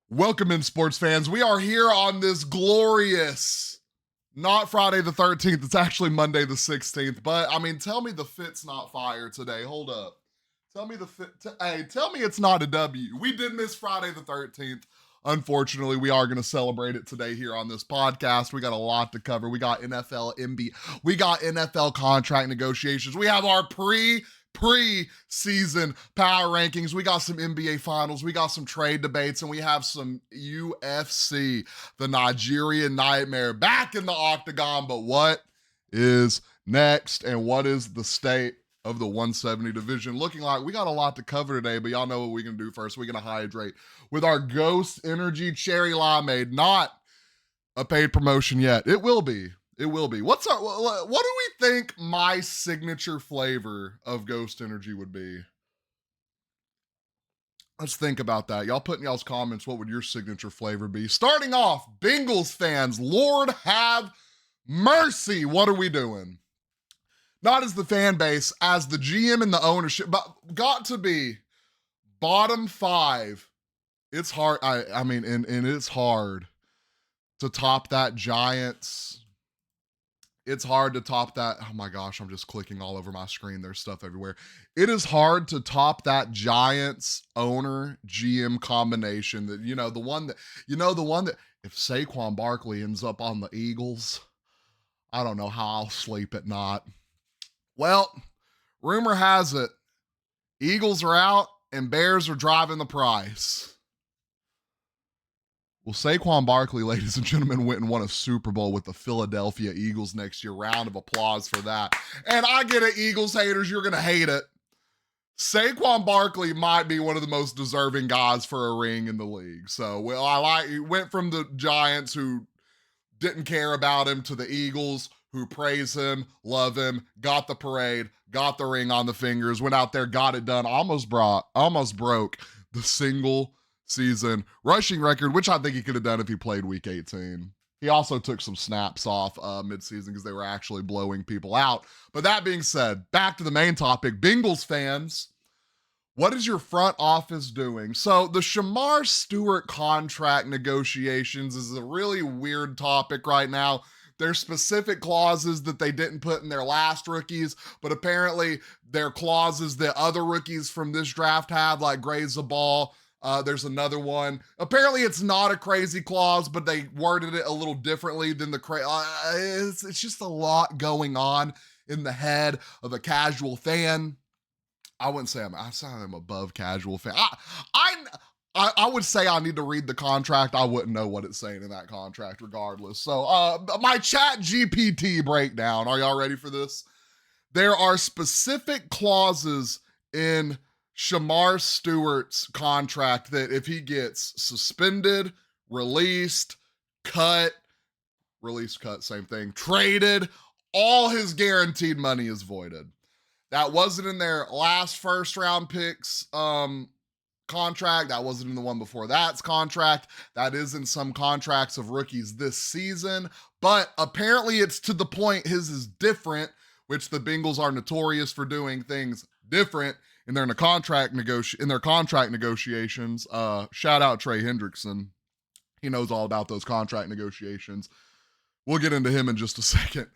Welcome in, sports fans. We are here on this glorious, not Friday the 13th, it's actually Monday the 16th. But I mean, tell me the fit's not fire today. Hold up. Tell me the fit. Tell me it's not a W. We did miss Friday the 13th. Unfortunately, we are going to celebrate it today here on this podcast. We got a lot to cover. We got NFL NBA, we got NFL contract negotiations. We have our preseason power rankings. We got some NBA finals. We got some trade debates, and we have some UFC, the Nigerian Nightmare, back in the octagon. But what is next, and what is the state of the 170 division looking like? We got a lot to cover today, but y'all know what we're going to do first. We're going to hydrate with our Ghost Energy Cherry Limeade. Not a paid promotion yet. It will be. It will be. What do we think my signature flavor of Ghost Energy would be? Let's think about that. Y'all put in y'all's comments, what would your signature flavor be? Starting off, Bengals fans, Lord have mercy. What are we doing? Not as the fan base, as the GM and the ownership, but got to be bottom five. It's hard. I mean, and it's hard to top that Giants. It's hard to top that. Oh my gosh, I'm just clicking all over my screen. There's stuff everywhere. It is hard to top that Giants owner GM combination. That the one that if Saquon Barkley ends up on the Eagles, I don't know how I'll sleep at night. Well, rumor has it, Eagles are out and Bears are driving the price. Well, Saquon Barkley, ladies and gentlemen, went and won a Super Bowl with the Philadelphia Eagles next year. Round of applause for that. And I get it, Eagles haters, you're going to hate it. Saquon Barkley might be one of the most deserving guys for a ring in the league. So, he went from the Giants, who didn't care about him, to the Eagles, who praise him, love him, got the parade, got the ring on the fingers, went out there, got it done, almost broke the single season rushing record, which I think he could have done if he played week 18. He also took some snaps off midseason because they were actually blowing people out. But that being said, back to the main topic. Bengals fans, what is your front office doing? So the Shamar Stewart contract negotiations is a really weird topic right now. There's specific clauses that they didn't put in their last rookies, but apparently they're clauses that other rookies from this draft have, like graze the ball. There's another one. Apparently it's not a crazy clause, but they worded it a little differently than the it's just a lot going on in the head of a casual fan. I wouldn't say I'm above casual fan. I would say I need to read the contract. I wouldn't know what it's saying in that contract regardless. So my chat GPT breakdown. Are y'all ready for this? There are specific clauses in Shamar Stewart's contract that if he gets suspended, released, cut, same thing, traded, all his guaranteed money is voided. That wasn't in their last first round picks contract. That wasn't in the one before that's contract. That is in some contracts of rookies this season. But apparently it's to the point his is different, which the Bengals are notorious for doing things different in their contract negotiations. Shout out Trey Hendrickson. He knows all about those contract negotiations. We'll get into him in just a second.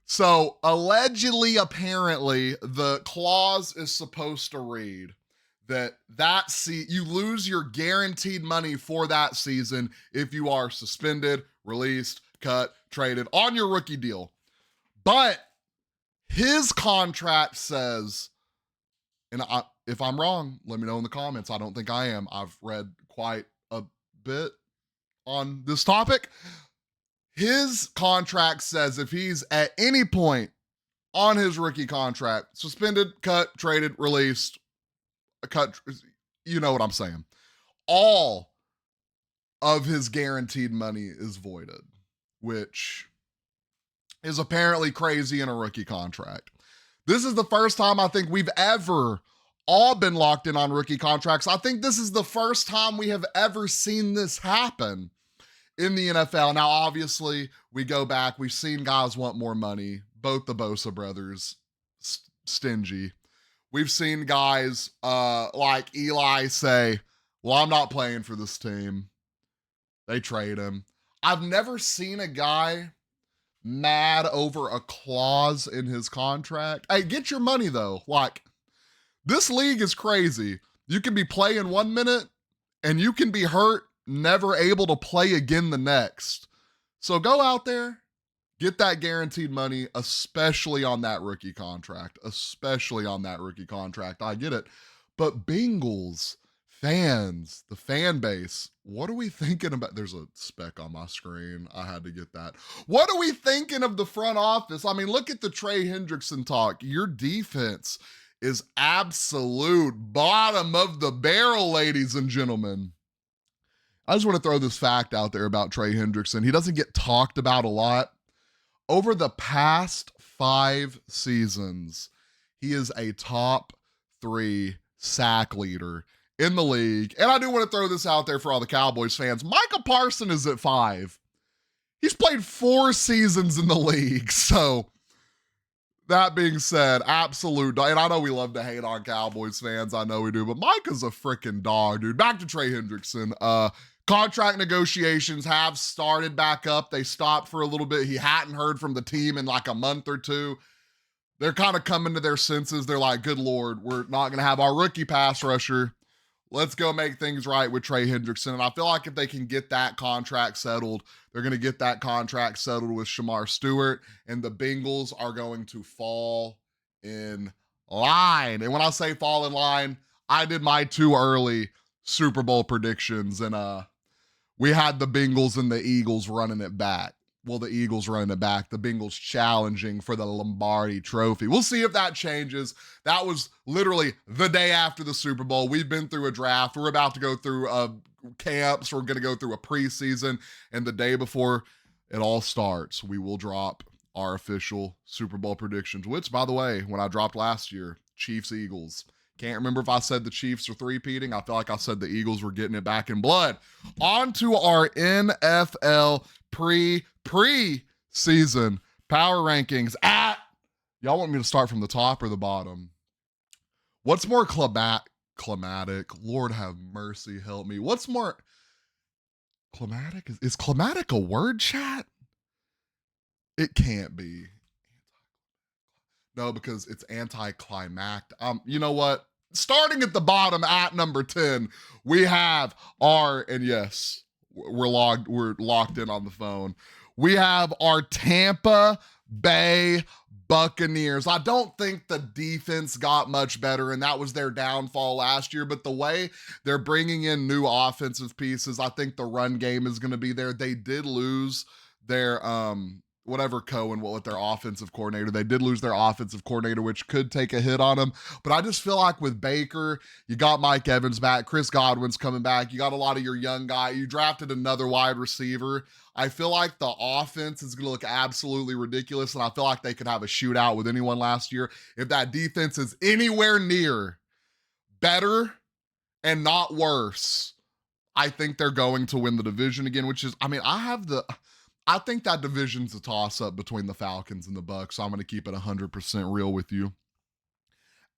So allegedly, apparently, the clause is supposed to read that you lose your guaranteed money for that season if you are suspended, released, cut, traded on your rookie deal. But his contract says, and if I'm wrong, let me know in the comments. I don't think I am. I've read quite a bit on this topic. His contract says if he's at any point on his rookie contract, suspended, cut, traded, released, cut, you know what I'm saying, all of his guaranteed money is voided, which is apparently crazy in a rookie contract. This is the first time I think we've ever all been locked in on rookie contracts. I think this is the first time we have ever seen this happen in the NFL. Now, obviously, we go back. We've seen guys want more money. Both the Bosa brothers, stingy. We've seen guys like Eli say, Well, I'm not playing for this team. They trade him. I've never seen a guy mad over a clause in his contract. Hey, get your money though. Like, this league is crazy. You can be playing 1 minute and you can be hurt, never able to play again the next. So go out there, get that guaranteed money, especially on that rookie contract. Especially on that rookie contract. I get it. But Bengals fans, the fan base, what are we thinking about? There's a speck on my screen. I had to get that. What are we thinking of the front office? I mean, look at the Trey Hendrickson talk. Your defense is absolute bottom of the barrel, ladies and gentlemen. I just want to throw this fact out there about Trey Hendrickson. He doesn't get talked about a lot. Over the past 5 seasons, he is a top 3 sack leader in the league. And I do want to throw this out there for all the Cowboys fans. Micah Parsons is at 5. He's played 4 seasons in the league. So that being said, absolute, and I know we love to hate on Cowboys fans. I know we do, but Micah's a freaking dog, dude. Back to Trey Hendrickson. Contract negotiations have started back up. They stopped for a little bit. He hadn't heard from the team in like a month or two. They're kind of coming to their senses. They're like, good Lord, we're not going to have our rookie pass rusher. Let's go make things right with Trey Hendrickson. And I feel like if they can get that contract settled, they're going to get that contract settled with Shamar Stewart, and the Bengals are going to fall in line. And when I say fall in line, I did my 2 early Super Bowl predictions, and we had the Bengals and the Eagles running it back. Well, the Eagles running it back, the Bengals challenging for the Lombardi Trophy. We'll see if that changes. That was literally the day after the Super Bowl. We've been through a draft. We're about to go through camps. We're going to go through a preseason. And the day before it all starts, we will drop our official Super Bowl predictions, which, by the way, when I dropped last year, Chiefs-Eagles. Can't remember if I said the Chiefs were three-peating. I feel like I said the Eagles were getting it back in blood. On to our NFL pre-season power rankings. Y'all want me to start from the top or the bottom? What's more climatic? Lord have mercy, help me. What's more climatic? Is climatic a word, chat? It can't be. No, because it's anticlimactic. You know what? Starting at the bottom at number 10, we have and yes, we're locked in on the phone. We have our Tampa Bay Buccaneers. I don't think the defense got much better, and that was their downfall last year, but the way they're bringing in new offensive pieces, I think the run game is going to be there. They did lose their with their offensive coordinator. They did lose their offensive coordinator, which could take a hit on them. But I just feel like with Baker, you got Mike Evans back, Chris Godwin's coming back. You got a lot of your young guy. You drafted another wide receiver. I feel like the offense is going to look absolutely ridiculous, and I feel like they could have a shootout with anyone last year. If that defense is anywhere near better and not worse, I think they're going to win the division again, which is, I think that division's a toss-up between the Falcons and the Bucs, so I'm going to keep it 100% real with you.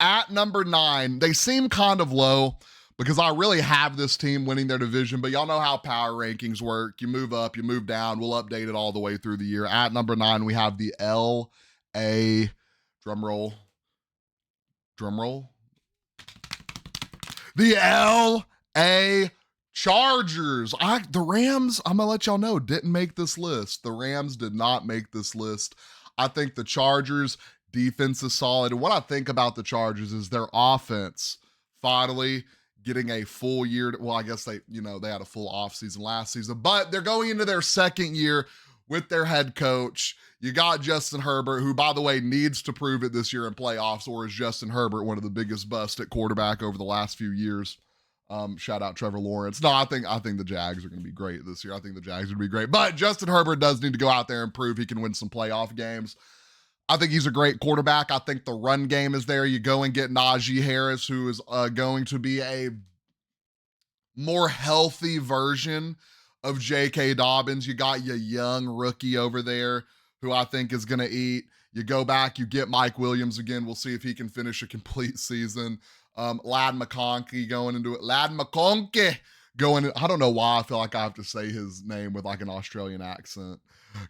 At number 9, they seem kind of low because I really have this team winning their division, but y'all know how power rankings work. You move up, you move down. We'll update it all the way through the year. At number 9, we have the L.A. drumroll. The L.A. Chargers. The Rams, I'm going to let y'all know, didn't make this list. The Rams did not make this list. I think the Chargers defense is solid. And what I think about the Chargers is their offense finally getting a full year. Well, I guess they had a full offseason last season, but they're going into their second year with their head coach. You got Justin Herbert, who, by the way, needs to prove it this year in playoffs, or is Justin Herbert one of the biggest busts at quarterback over the last few years? Shout out Trevor Lawrence. No, I think the Jags are going to be great this year. I think the Jags are going to be great. But Justin Herbert does need to go out there and prove he can win some playoff games. I think he's a great quarterback. I think the run game is there. You go and get Najee Harris, who is going to be a more healthy version of J.K. Dobbins. You got your young rookie over there who I think is going to eat. You go back, you get Mike Williams again. We'll see if he can finish a complete season. Lad McConkey going into it. Lad McConkey going in, I don't know why I feel like I have to say his name with like an Australian accent.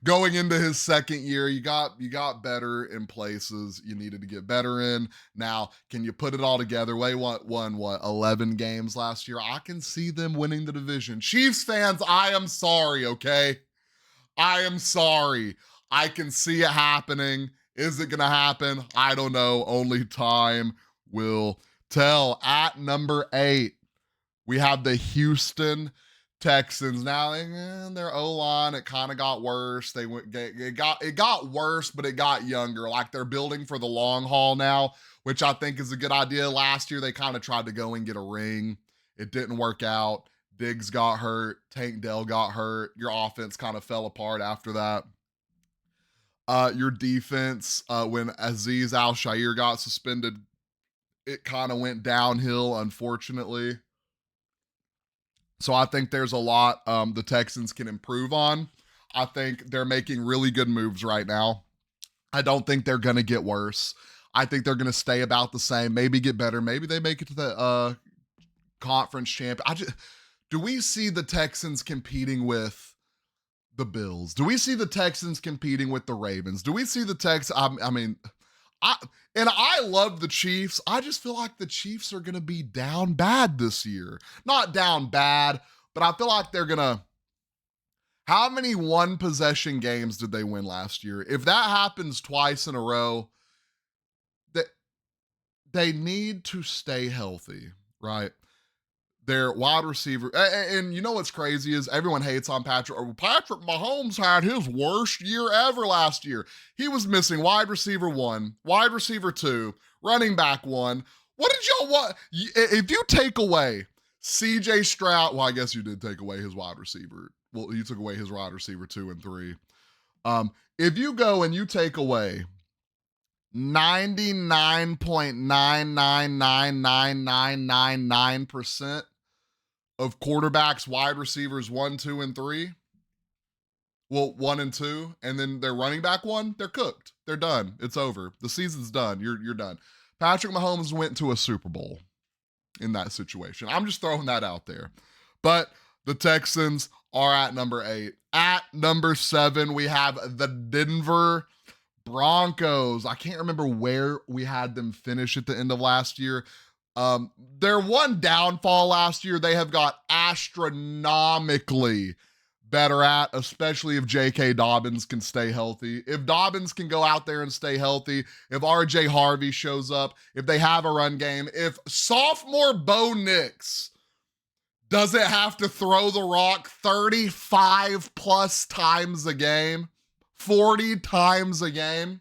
Going into his second year, you got better in places you needed to get better in. Now, can you put it all together? They won 11 games last year. I can see them winning the division. Chiefs fans, I am sorry, okay? I am sorry. I can see it happening. Is it going to happen? I don't know. Only time will tell. At number 8, we have the Houston Texans. Now, their O-line, it kind of got worse. It got worse, but it got younger. Like they're building for the long haul now, which I think is a good idea. Last year, they kind of tried to go and get a ring. It didn't work out. Diggs got hurt. Tank Dell got hurt. Your offense kind of fell apart after that. Your defense, when Azeez Al-Shaair got suspended, it kind of went downhill, unfortunately. So I think there's a lot the Texans can improve on. I think they're making really good moves right now. I don't think they're going to get worse. I think they're going to stay about the same, maybe get better. Maybe they make it to the conference champ. Do we see the Texans competing with the Bills? Do we see the Texans competing with the Ravens? Do we see the Texans? I love the Chiefs. I just feel like the Chiefs are going to be down bad this year. Not down bad, but I feel like they're going to. How many one possession games did they win last year? If that happens twice in a row, they need to stay healthy, right? Their wide receiver, and you know what's crazy is everyone hates on Patrick. Patrick Mahomes had his worst year ever last year. He was missing wide receiver 1, wide receiver 2, running back 1. What did y'all want? If you take away CJ Stroud, well, I guess you did take away his wide receiver. Well, you took away his wide receiver 2 and 3. If you go and you take away 99.999999% of quarterbacks, wide receivers 1, 2, and 3. Well, 1 and 2, and then their running back 1, they're cooked. They're done. It's over. The season's done. You're done. Patrick Mahomes went to a Super Bowl in that situation. I'm just throwing that out there. But the Texans are at number 8. At number 7, we have the Denver Broncos. I can't remember where we had them finish at the end of last year. Their one downfall last year, they have got astronomically better at, especially if J.K. Dobbins can stay healthy. If Dobbins can go out there and stay healthy, if R.J. Harvey shows up, if they have a run game, if sophomore Bo Nix doesn't have to throw the rock 35 plus times a game, 40 times a game,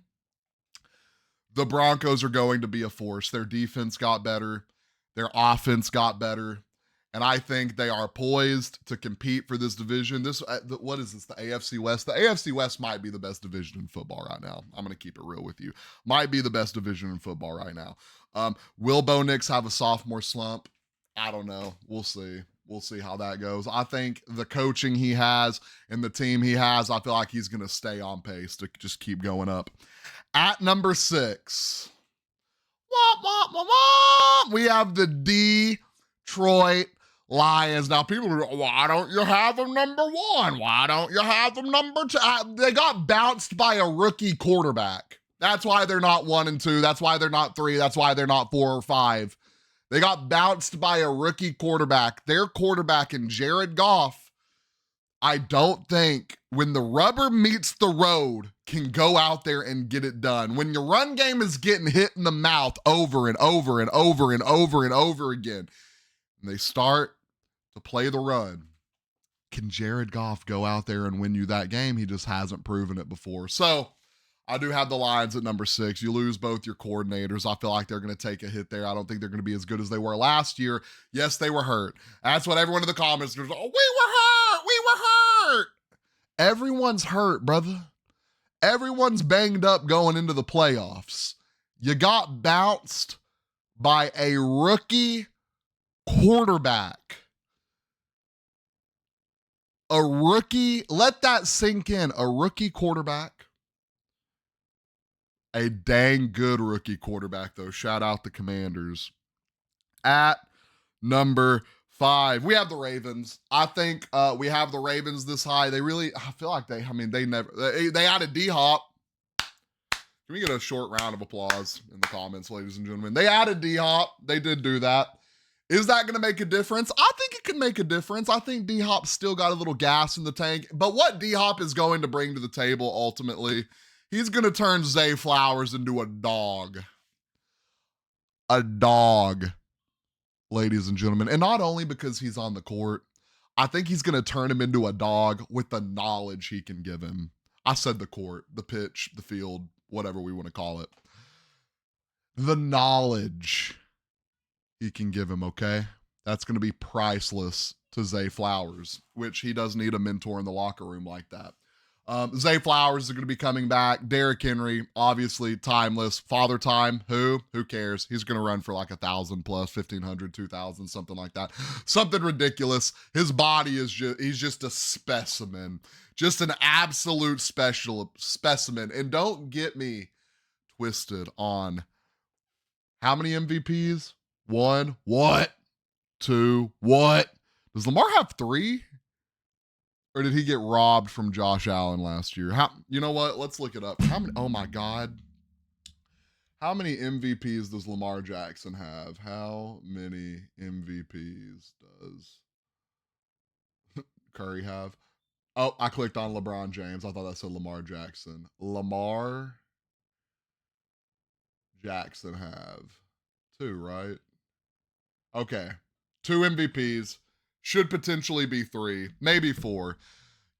the Broncos are going to be a force. Their defense got better. Their offense got better. And I think they are poised to compete for this division. What is this, the AFC West? The AFC West might be the best division in football right now. I'm going to keep it real with you. Might be the best division in football right now. Will Bo Nix have a sophomore slump? I don't know. We'll see. We'll see how that goes. I think the coaching he has and the team he has, I feel like he's going to stay on pace to just keep going up. At number 6, we have the Detroit Lions. Now, people are, why don't you have them number 1? Why don't you have them number 2? They got bounced by a rookie quarterback. That's why they're not 1 and 2. That's why they're not 3. That's why they're not 4 or 5. They got bounced by a rookie quarterback. Their quarterback in Jared Goff, I don't think when the rubber meets the road can go out there and get it done. When your run game is getting hit in the mouth over and over and over and over and over again, and they start to play the run, can Jared Goff go out there and win you that game? He just hasn't proven it before. So I do have the Lions at number 6. You lose both your coordinators. I feel like they're going to take a hit there. I don't think they're going to be as good as they were last year. Yes, they were hurt. That's what everyone in the comments was, oh, we were hurt. We were hurt. Everyone's hurt, brother. Everyone's banged up going into the playoffs. You got bounced by a rookie quarterback. A rookie, let that sink in. A rookie quarterback. A dang good rookie quarterback, though. Shout out the Commanders. At number 5, we have the Ravens. I think we have the Ravens this high. I feel like they added D-Hop. Can we get a short round of applause in the comments, ladies and gentlemen? They added D-Hop. They did do that. Is that going to make a difference? I think it could make a difference. I think D-Hop still got a little gas in the tank. But what D-Hop is going to bring to the table ultimately, he's going to turn Zay Flowers into a dog. A dog, ladies and gentlemen. And not only because he's on the court, I think he's going to turn him into a dog with the knowledge he can give him. I said the court, the pitch, the field, whatever we want to call it. The knowledge he can give him, okay? That's going to be priceless to Zay Flowers, which he does need a mentor in the locker room like that. Zay Flowers is going to be coming back. Derrick Henry, obviously timeless. Father Time, who cares? He's going to run for like 1,000 plus, 1,500, 2,000, something like that. Something ridiculous. His body is he's just a specimen. Just an absolute specimen. And don't get me twisted on how many MVPs? 1, what? 2, what? Does Lamar have 3? Or did he get robbed from Josh Allen last year? You know what? Let's look it up. How many? Oh my God. How many MVPs does Lamar Jackson have? How many MVPs does Curry have? Oh, I clicked on LeBron James. I thought that said Lamar Jackson. Lamar Jackson have 2, right? Okay. 2 MVPs. Should potentially be 3, maybe 4.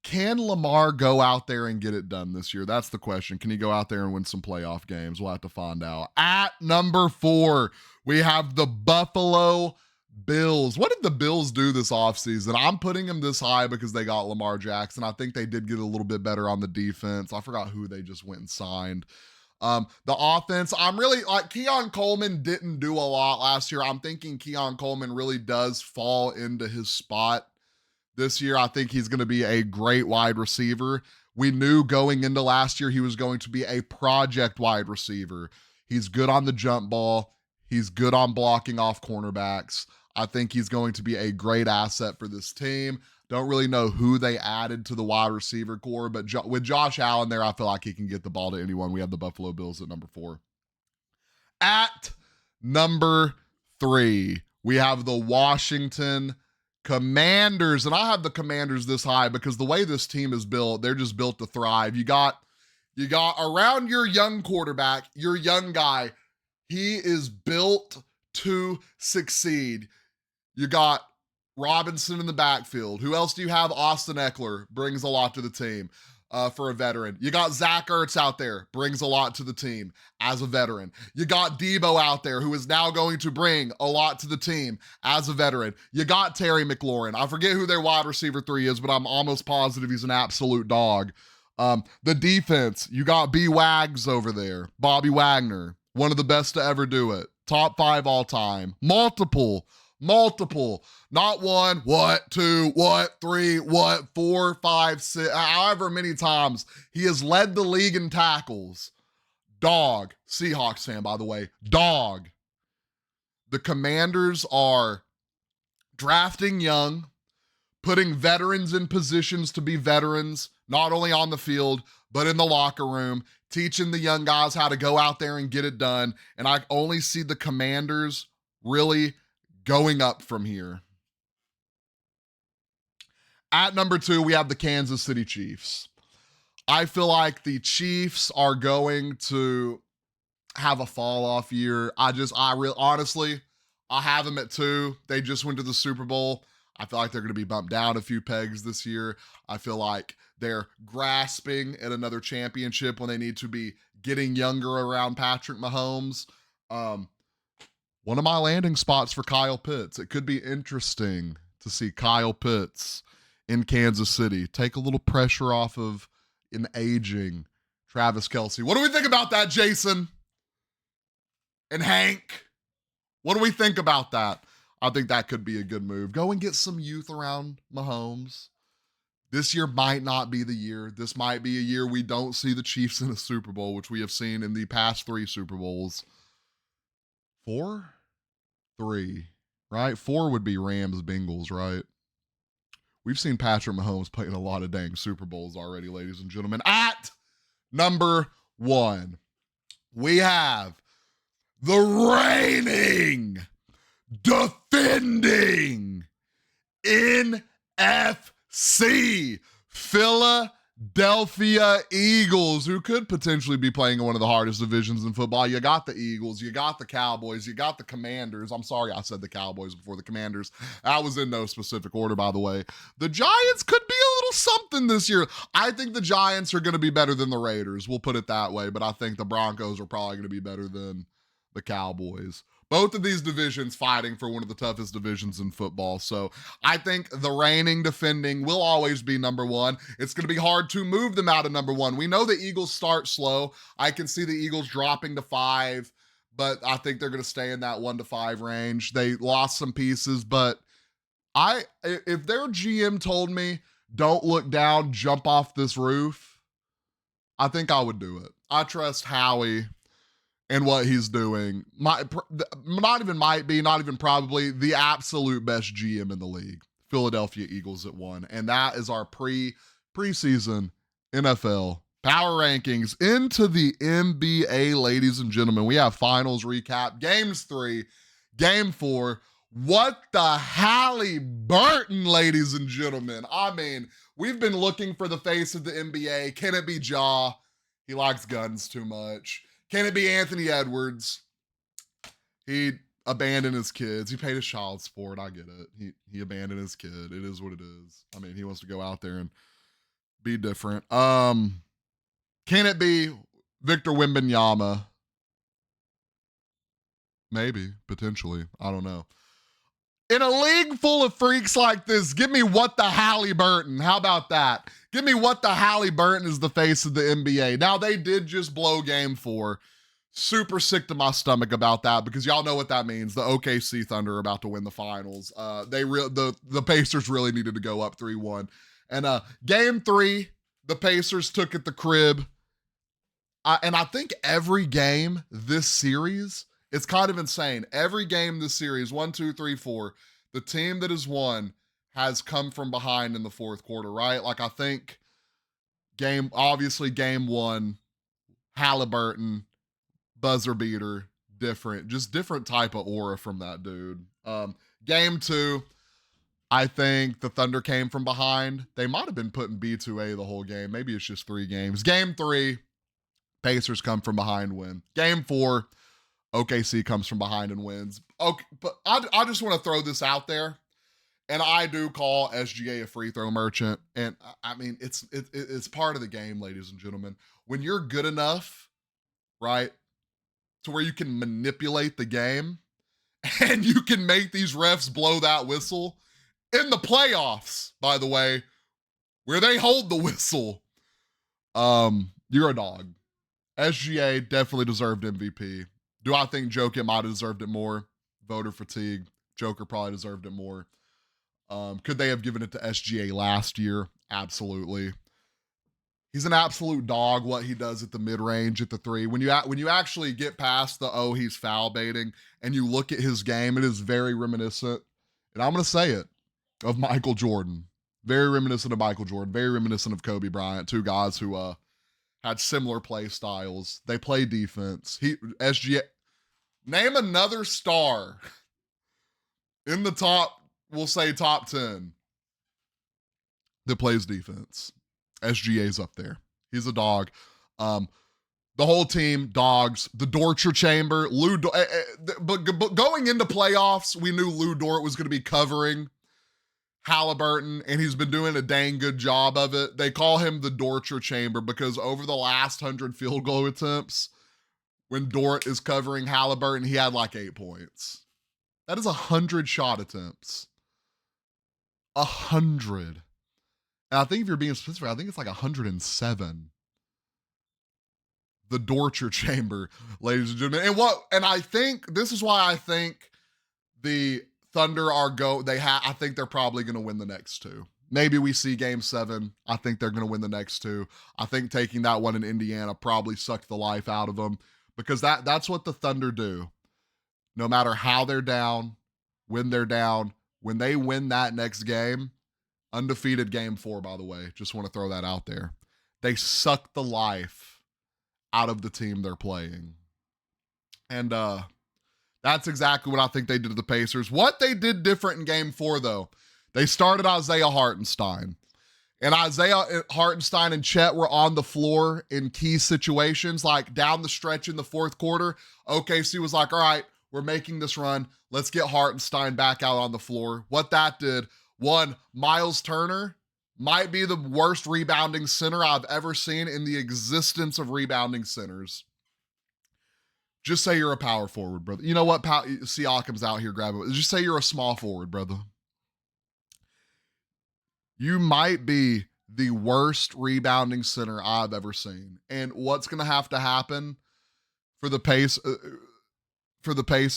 Can Lamar go out there and get it done this year? That's the question. Can he go out there and win some playoff games? We'll have to find out. At number 4, we have the Buffalo Bills. What did the Bills do this offseason? I'm putting them this high because they got Lamar Jackson. I think they did get a little bit better on the defense. I forgot who they just went and signed. The offense, I'm really like Keon Coleman didn't do a lot last year. I'm thinking Keon Coleman really does fall into his spot this year. I think he's going to be a great wide receiver. We knew going into last year he was going to be a project wide receiver. He's good on the jump ball. He's good on blocking off cornerbacks. I think he's going to be a great asset for this team. Don't really know who they added to the wide receiver core, but with Josh Allen there, I feel like he can get the ball to anyone. We have the Buffalo Bills at number 4. At number 3, we have the Washington Commanders, and I have the Commanders this high because the way this team is built, they're just built to thrive. You got around your young quarterback, your young guy, he is built to succeed. You got Robinson in the backfield. Who else do you have? Austin Eckler brings a lot to the team for a veteran. You got Zach Ertz out there, brings a lot to the team as a veteran. You got Debo out there, who is now going to bring a lot to the team as a veteran. You got Terry McLaurin. I forget who their wide receiver 3 is, but I'm almost positive he's an absolute dog. The defense, you got B. Wags over there. Bobby Wagner, one of the best to ever do it. Top 5 all time. Multiple. Not 1, what, 2, what, 3, what, 4, 5, 6, however many times he has led the league in tackles. Dog. Seahawks fan, by the way. Dog. The Commanders are drafting young, putting veterans in positions to be veterans, not only on the field, but in the locker room, teaching the young guys how to go out there and get it done. And I only see the Commanders really going up from here. At number 2, we have the Kansas City Chiefs. I feel like the Chiefs are going to have a fall off year. Honestly, I have them at 2. They just went to the Super Bowl. I feel like they're going to be bumped down a few pegs this year. I feel like they're grasping at another championship when they need to be getting younger around Patrick Mahomes. One of my landing spots for Kyle Pitts. It could be interesting to see Kyle Pitts in Kansas City. Take a little pressure off of an aging Travis Kelce. What do we think about that, Jason? And Hank? What do we think about that? I think that could be a good move. Go and get some youth around Mahomes. This year might not be the year. This might be a year we don't see the Chiefs in a Super Bowl, which we have seen in the past 3 Super Bowls. 4? 3, right? 4 would be Rams, Bengals, right? We've seen Patrick Mahomes play in a lot of dang Super Bowls already, ladies and gentlemen. At number 1, we have the reigning, defending NFC Philadelphia Eagles, who could potentially be playing in one of the hardest divisions in football. You got the Eagles, you got the Cowboys, you got the Commanders. I'm sorry I said the Cowboys before the Commanders. That was in no specific order, by the way. The Giants could be a little something this year. I think the Giants are going to be better than the Raiders. We'll put it that way, but I think the Broncos are probably going to be better than the Cowboys. Both of these divisions fighting for one of the toughest divisions in football. So I think the reigning defending will always be number 1. It's going to be hard to move them out of number 1. We know the Eagles start slow. I can see the Eagles dropping to 5, but I think they're going to stay in that 1 to 5 range. They lost some pieces, but if their GM told me, don't look down, jump off this roof, I think I would do it. I trust Howie and what he's doing. Not even probably, the absolute best GM in the league. Philadelphia Eagles at 1. And that is our preseason NFL power rankings. Into the NBA, ladies and gentlemen. We have finals recap. Games 3, Game 4. What the Halliburton, ladies and gentlemen. I mean, we've been looking for the face of the NBA. Can it be Ja? He likes guns too much. Can it be Anthony Edwards? He abandoned his kids. He paid his child support. I get it. He abandoned his kid. It is what it is. I mean, he wants to go out there and be different. Can it be Victor Wembanyama? Maybe, potentially. I don't know. In a league full of freaks like this, give me what the Halliburton. How about that? Give me what the Halliburton is the face of the NBA. Now, they did just blow Game 4. Super sick to my stomach about that because y'all know what that means. The OKC Thunder are about to win the finals. The Pacers really needed to go up 3-1. And Game 3, the Pacers took at the crib. And I think every game this series, it's kind of insane. Every game this series, 1, 2, 3, 4, the team that has won has come from behind in the fourth quarter, right? Like I think game 1, Halliburton, buzzer beater, different type of aura from that dude. Game 2, I think the Thunder came from behind. They might have been putting B2A the whole game. Maybe it's just 3 games. Game 3, Pacers come from behind, win. Game 4, OKC comes from behind and wins. Okay, but I just want to throw this out there, and I do call SGA a free throw merchant, and I mean it's part of the game, ladies and gentlemen. When you're good enough, right, to where you can manipulate the game, and you can make these refs blow that whistle in the playoffs, by the way, where they hold the whistle, you're a dog. SGA definitely deserved MVP. Do I think Jokic might have deserved it more? Voter fatigue. Joker probably deserved it more. Could they have given it to SGA last year? Absolutely. He's an absolute dog, what he does at the mid-range, at the 3. When you actually get past the, he's foul baiting, and you look at his game, it is very reminiscent, and I'm going to say it, of Michael Jordan. Very reminiscent of Michael Jordan. Very reminiscent of Kobe Bryant. 2 guys who had similar play styles. They play defense. SGA, name another star in the top, we'll say top 10, that plays defense. SGA's up there. He's a dog. The whole team, dogs. The Dortcher chamber. But going into playoffs, we knew Lou Dort was going to be covering Halliburton, and he's been doing a dang good job of it. They call him the Dortcher chamber because over the last 100 field goal attempts, when Dort is covering Halliburton, he had like 8 points. That is 100 shot attempts. 100. And I think if you're being specific, I think it's like 107. The Dortcher chamber, ladies and gentlemen. And I think this is why I think the Thunder I think they're probably going to win the next 2. Maybe we see Game 7. I think they're going to win the next 2. I think taking that one in Indiana probably sucked the life out of them because that's what the Thunder do. no matter how they're down, when they're down, when they win that next game, undefeated game 4, by the way, just want to throw that out there. They suck the life out of the team they're playing. And that's exactly what I think they did to the Pacers. What they did different in game 4, though, they started Isaiah Hartenstein. And Isaiah Hartenstein and Chet were on the floor in key situations, like down the stretch in the fourth quarter. OKC was like, all right, we're making this run. Let's get Hartenstein back out on the floor. What that did, one, Miles Turner might be the worst rebounding center I've ever seen in the existence of rebounding centers. Just say you're a power forward, brother. You know what? Siakam's out here grabbing it. Just say you're a small forward, brother. You might be the worst rebounding center I've ever seen. And what's going to have to happen for the pace,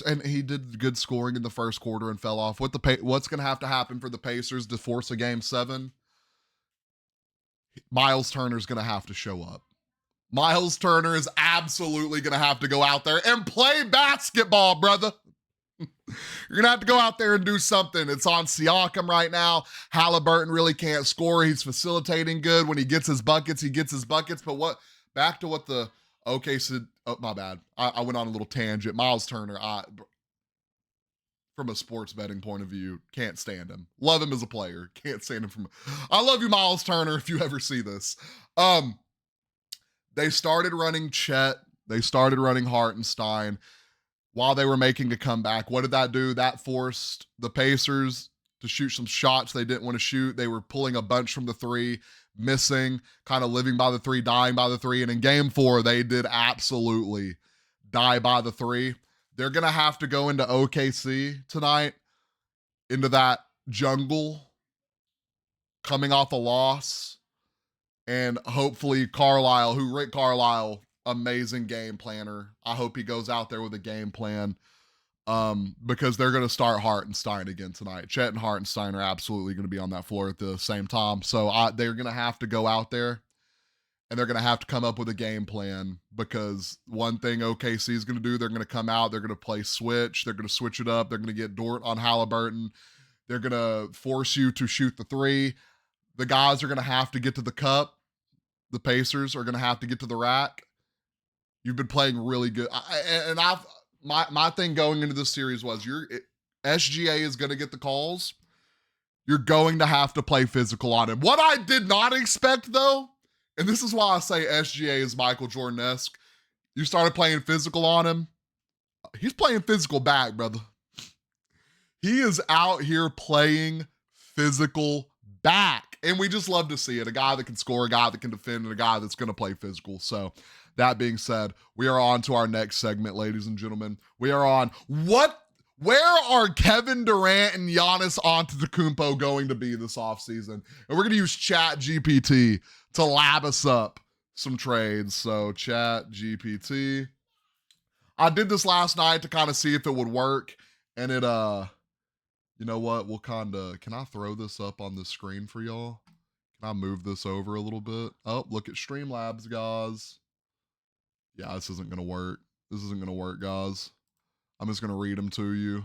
and he did good scoring in the first quarter and fell off. What's going to have to happen for the Pacers to force a game 7? Miles Turner's going to have to show up. Miles Turner is absolutely going to have to go out there and play basketball, brother. You're going to have to go out there and do something. It's on Siakam right now. Halliburton really can't score. He's facilitating good. When he gets his buckets, he gets his buckets. But back to what the said. Oh, my bad. I went on a little tangent. Miles Turner, from a sports betting point of view, can't stand him. Love him as a player. Can't stand him I love you, Miles Turner, if you ever see this. They started running Chet. They started running Hartenstein while they were making a comeback. What did that do? That forced the Pacers to shoot some shots they didn't want to shoot. They were pulling a bunch from the 3, missing, kind of living by the 3, dying by the 3. And in game 4, they did absolutely die by the 3. They're going to have to go into OKC tonight, into that jungle, coming off a loss. And hopefully Rick Carlisle, amazing game planner. I hope he goes out there with a game plan because they're going to start Hartenstein again tonight. Chet and Hartenstein are absolutely going to be on that floor at the same time. So they're going to have to go out there and they're going to have to come up with a game plan because one thing OKC is going to do, they're going to come out, they're going to play switch, they're going to switch it up, they're going to get Dort on Halliburton, they're going to force you to shoot the 3. The guys are going to have to get to the cup. The Pacers are going to have to get to the rack. You've been playing really good. My thing going into this series was SGA is going to get the calls. You're going to have to play physical on him. What I did not expect, though, and this is why I say SGA is Michael Jordan-esque, you started playing physical on him. He's playing physical back, brother. He is out here playing physical back. And we just love to see it. A guy that can score, a guy that can defend, and a guy that's going to play physical. So that being said, we are on to our next segment, ladies and gentlemen. We are on where are Kevin Durant and Giannis Antetokounmpo going to be this offseason? And we're going to use Chat GPT to lab us up some trades. So Chat GPT. I did this last night to kind of see if it would work. And it, you know what? We'll can I throw this up on the screen for y'all? Can I move this over a little bit? Oh, look at Streamlabs, guys. Yeah, this isn't going to work. This isn't going to work, guys. I'm just going to read them to you.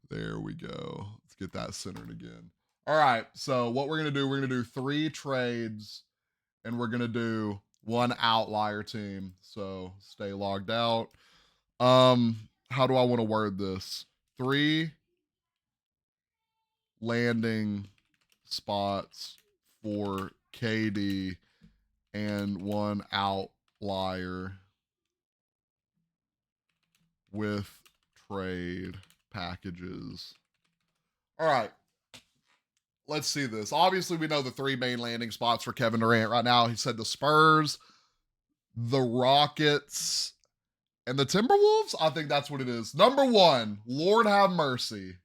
There we go. Let's get that centered again. All right, so what we're going to do, we're going to do 3 trades, and we're going to do 1 outlier team. So stay logged out. How do I want to word this? 3 landing spots for KD and 1 outlier with trade packages. All right. Let's see this. Obviously, we know the 3 main landing spots for Kevin Durant right now. He said the Spurs, the Rockets, and the Timberwolves. I think that's what it is. Number 1, Lord have mercy.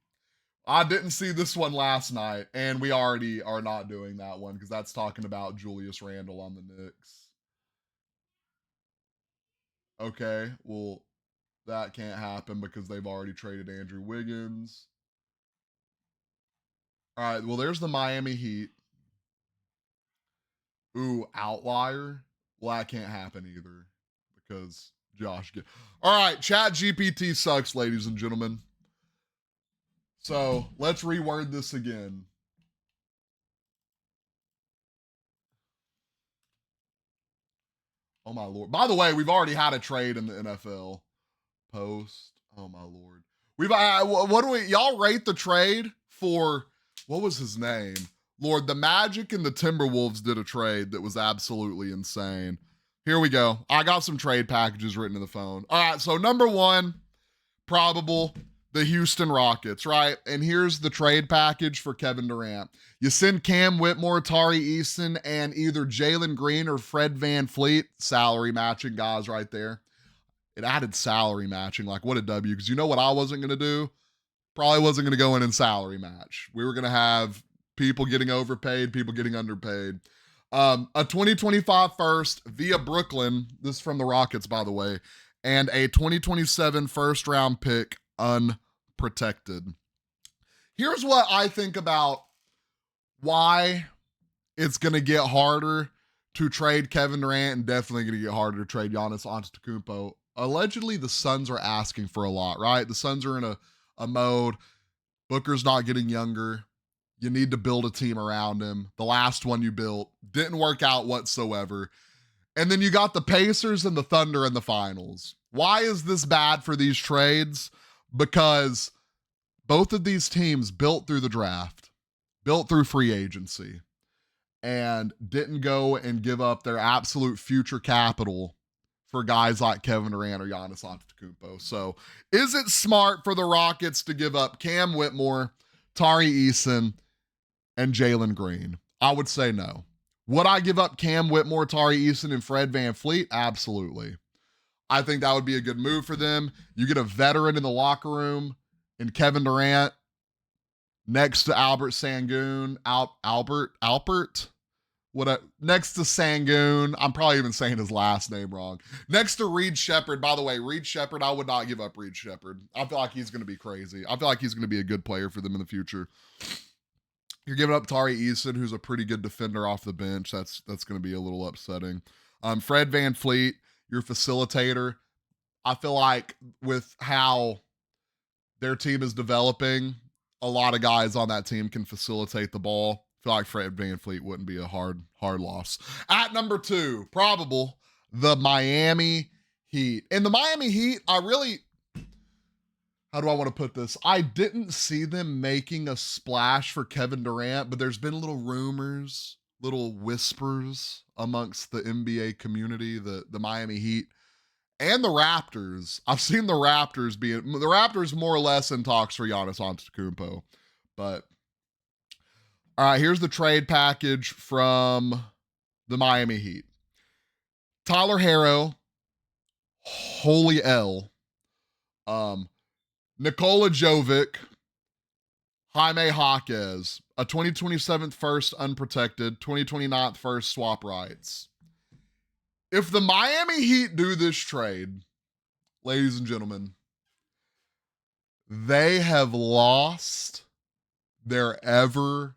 I didn't see this one last night, and we already are not doing that one because that's talking about Julius Randle on the Knicks. Okay, well, that can't happen because they've already traded Andrew Wiggins. All right, well, there's the Miami Heat. Ooh, outlier? Well, that can't happen either because Josh. All right, Chat GPT sucks, ladies and gentlemen. So let's reword this again. Oh my Lord. By the way, we've already had a trade in the NFL. Post. Oh my Lord. What do we, y'all rate the trade for, what was his name? Lord, the Magic and the Timberwolves did a trade that was absolutely insane. Here we go. I got some trade packages written in the phone. All right, so number one, probable, the Houston Rockets, right? And here's the trade package for Kevin Durant. You send Cam Whitmore, Tari Eason, and either Jalen Green or Fred VanVleet, salary matching guys right there. It added salary matching, like what a W, because you know what I wasn't going to do? Probably wasn't going to go in and salary match. We were going to have people getting overpaid, people getting underpaid. A 2025 first via Brooklyn, this is from the Rockets, by the way, and a 2027 first round pick unprotected. Here's what I think about why it's going to get harder to trade Kevin Durant and definitely going to get harder to trade Giannis Antetokounmpo. Allegedly, the Suns are asking for a lot, right? The Suns are in a mode. Booker's not getting younger. You need to build a team around him. The last one you built didn't work out whatsoever. And then you got the Pacers and the Thunder in the finals. Why is this bad for these trades? Because both of these teams built through the draft, built through free agency, and didn't go and give up their absolute future capital for guys like Kevin Durant or Giannis Antetokounmpo. So is it smart for the Rockets to give up Cam Whitmore, Tari Eason, and Jalen Green? I would say no. Would I give up Cam Whitmore, Tari Eason, and Fred VanVleet? Absolutely. I think that would be a good move for them. You get a veteran in the locker room and Kevin Durant next to Albert Sangoon, next to Sangoon. I'm probably even saying his last name wrong. Next to Reed Shepherd. By the way, Reed Shepherd, I would not give up Reed Shepherd. I feel like he's going to be crazy. I feel like he's going to be a good player for them in the future. You're giving up Tari Eason, who's a pretty good defender off the bench. That's going to be a little upsetting. Fred VanVleet, your facilitator. I feel like with how their team is developing, a lot of guys on that team can facilitate the ball. I feel like Fred VanVleet wouldn't be a hard loss. At number two, probable, the Miami Heat. And the Miami Heat, how do I want to put this? I didn't see them making a splash for Kevin Durant, but there's been little rumors, little whispers amongst the NBA community, the Miami Heat and the Raptors. I've seen the Raptors more or less in talks for Giannis Antetokounmpo. But all right, here's the trade package from the Miami Heat. Tyler Herro, holy L. Nikola Jovic, Jaime Jaquez, a 2027 first unprotected, 2029 first swap rights. If the Miami Heat do this trade, ladies and gentlemen, they have lost their ever-loving...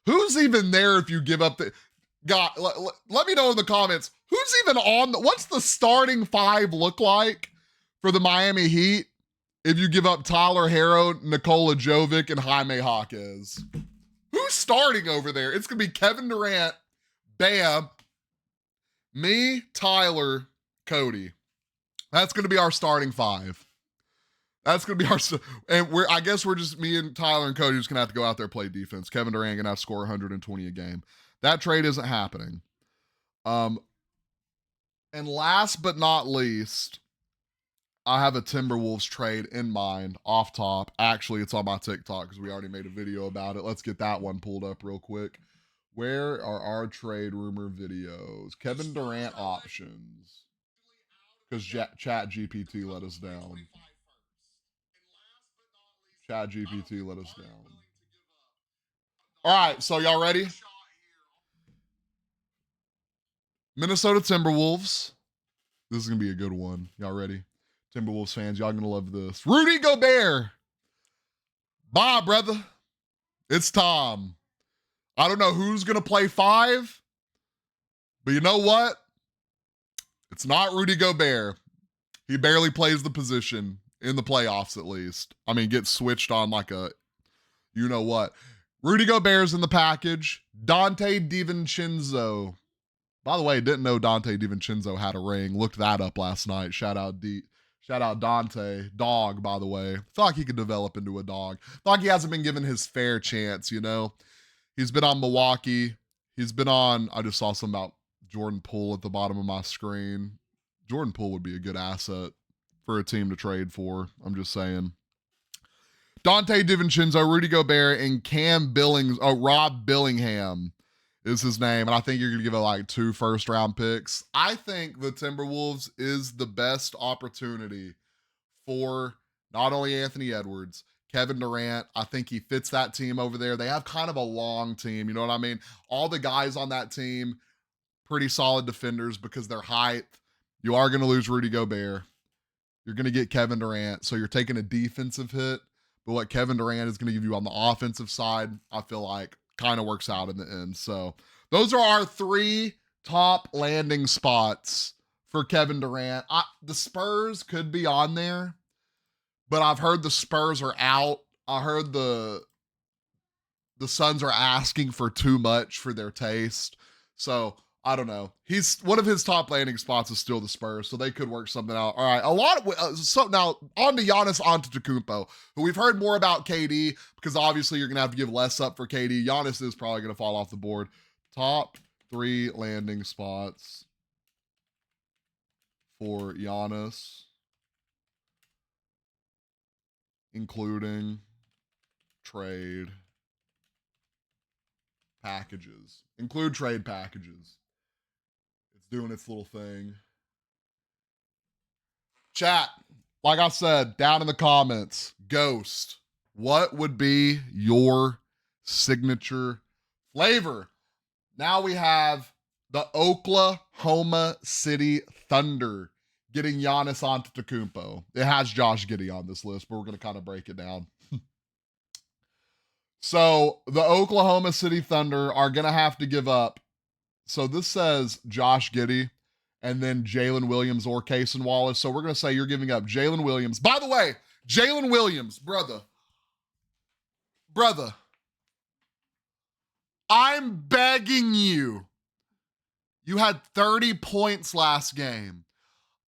Who's even there if you give up the... God, let me know in the comments, who's even on... What's the starting five look like for the Miami Heat if you give up Tyler Herro, Nikola Jovic, and Jaime Jaquez? Who's starting over there? It's going to be Kevin Durant, Bam, me, Tyler, Cody. That's going to be our starting five. That's going to be our... And I guess we're just... Me and Tyler and Cody just going to have to go out there and play defense. Kevin Durant going to have to score 120 a game. That trade isn't happening. And last but not least, I have a Timberwolves trade in mind off top. Actually, it's on my TikTok because we already made a video about it. Let's get that one pulled up real quick. Where are our trade rumor videos? Kevin Durant options. Because Chat GPT let us down. Chat GPT let us down. All right, so y'all ready? Minnesota Timberwolves. This is going to be a good one. Y'all ready? Timberwolves fans, y'all going to love this. Rudy Gobert. Bye, brother. It's Tom. I don't know who's going to play five, but you know what? It's not Rudy Gobert. He barely plays the position in the playoffs, at least. I mean, gets switched on like a you know what. Rudy Gobert's in the package. Dante DiVincenzo. By the way, didn't know Dante DiVincenzo had a ring. Looked that up last night. Shout out Dante. Dog, by the way. Thought he could develop into a dog. Thought he hasn't been given his fair chance, you know. He's been on Milwaukee. He's been on, I just saw something about Jordan Poole at the bottom of my screen. Jordan Poole would be a good asset for a team to trade for. I'm just saying. Dante DiVincenzo, Rudy Gobert, and Rob Billingham is his name. And I think you're going to give it like 2 first-round picks. I think the Timberwolves is the best opportunity for not only Anthony Edwards, Kevin Durant. I think he fits that team over there. They have kind of a long team. You know what I mean? All the guys on that team, pretty solid defenders because their height. You are going to lose Rudy Gobert. You're going to get Kevin Durant. So you're taking a defensive hit. But what Kevin Durant is going to give you on the offensive side, I feel like kind of works out in the end. So those are our 3 top landing spots for Kevin Durant. The Spurs could be on there, but I've heard the Spurs are out. I heard the Suns are asking for too much for their taste. So I don't know. One of his top landing spots is still the Spurs, so they could work something out. All right, so now on to Giannis Antetokounmpo, who we've heard more about KD because obviously you're gonna have to give less up for KD. Giannis is probably gonna fall off the board. Top 3 landing spots for Giannis, including trade packages. Include trade packages. Doing its little thing. Chat, like I said, down in the comments, Ghost, what would be your signature flavor? Now we have the Oklahoma City Thunder getting Giannis Antetokounmpo. It has Josh Giddey on this list, but we're going to kind of break it down. So the Oklahoma City Thunder are going to have to give up. So this says Josh Giddey and then Jalen Williams or Cason Wallace. So we're going to say you're giving up Jalen Williams. By the way, Jalen Williams, brother, I'm begging you. You had 30 points last game.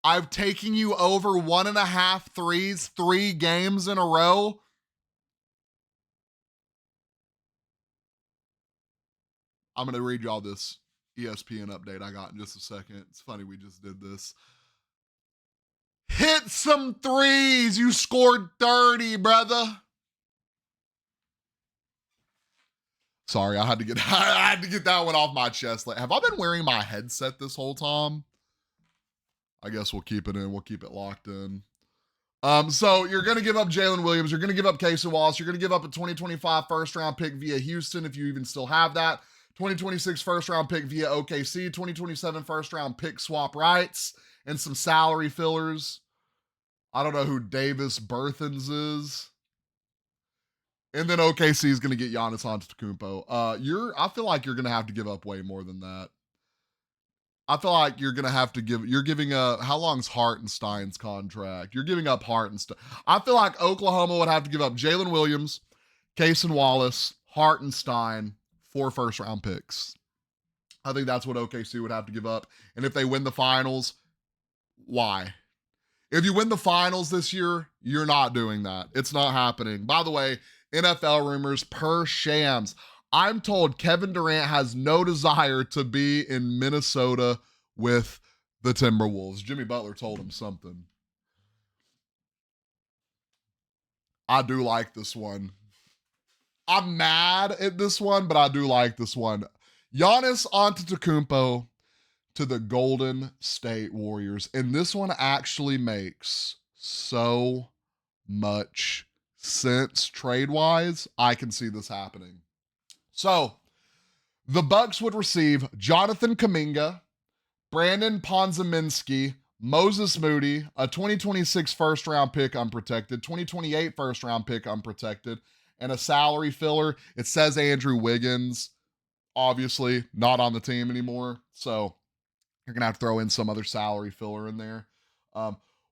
I've taken you over 1.5 threes, 3 games in a row. I'm going to read y'all this ESPN update I got in just a second. It's funny we just did this. Hit some threes. You scored 30, brother. Sorry, I had to get that one off my chest. Like, have I been wearing my headset this whole time? I guess we'll keep it in. We'll keep it locked in. So you're going to give up Jalen Williams. You're going to give up Cason Wallace. You're going to give up a 2025 first-round pick via Houston, if you even still have that. 2026 first-round pick via OKC. 2027 first-round pick swap rights. And some salary fillers. I don't know who Davis Berthens is. And then OKC is going to get Giannis Antetokounmpo. I feel like you're going to have to give up way more than that. I feel like you're going to have to you're giving up, how long's Hartenstein's contract? You're giving up Hartenstein. I feel like Oklahoma would have to give up Jalen Williams, Cason Wallace, Hartenstein, 4 first-round picks. I think that's what OKC would have to give up. And if they win the finals, why? If you win the finals this year, you're not doing that. It's not happening. By the way, NFL rumors per Shams. I'm told Kevin Durant has no desire to be in Minnesota with the Timberwolves. Jimmy Butler told him something. I do like this one. I'm mad at this one, but I do like this one. Giannis Antetokounmpo to the Golden State Warriors. And this one actually makes so much sense trade-wise. I can see this happening. So, the Bucks would receive Jonathan Kuminga, Brandon Ponzminski, Moses Moody, a 2026 first-round pick unprotected, 2028 first-round pick unprotected, and a salary filler. It says Andrew Wiggins, obviously not on the team anymore. So, You're going to have to throw in some other salary filler in there.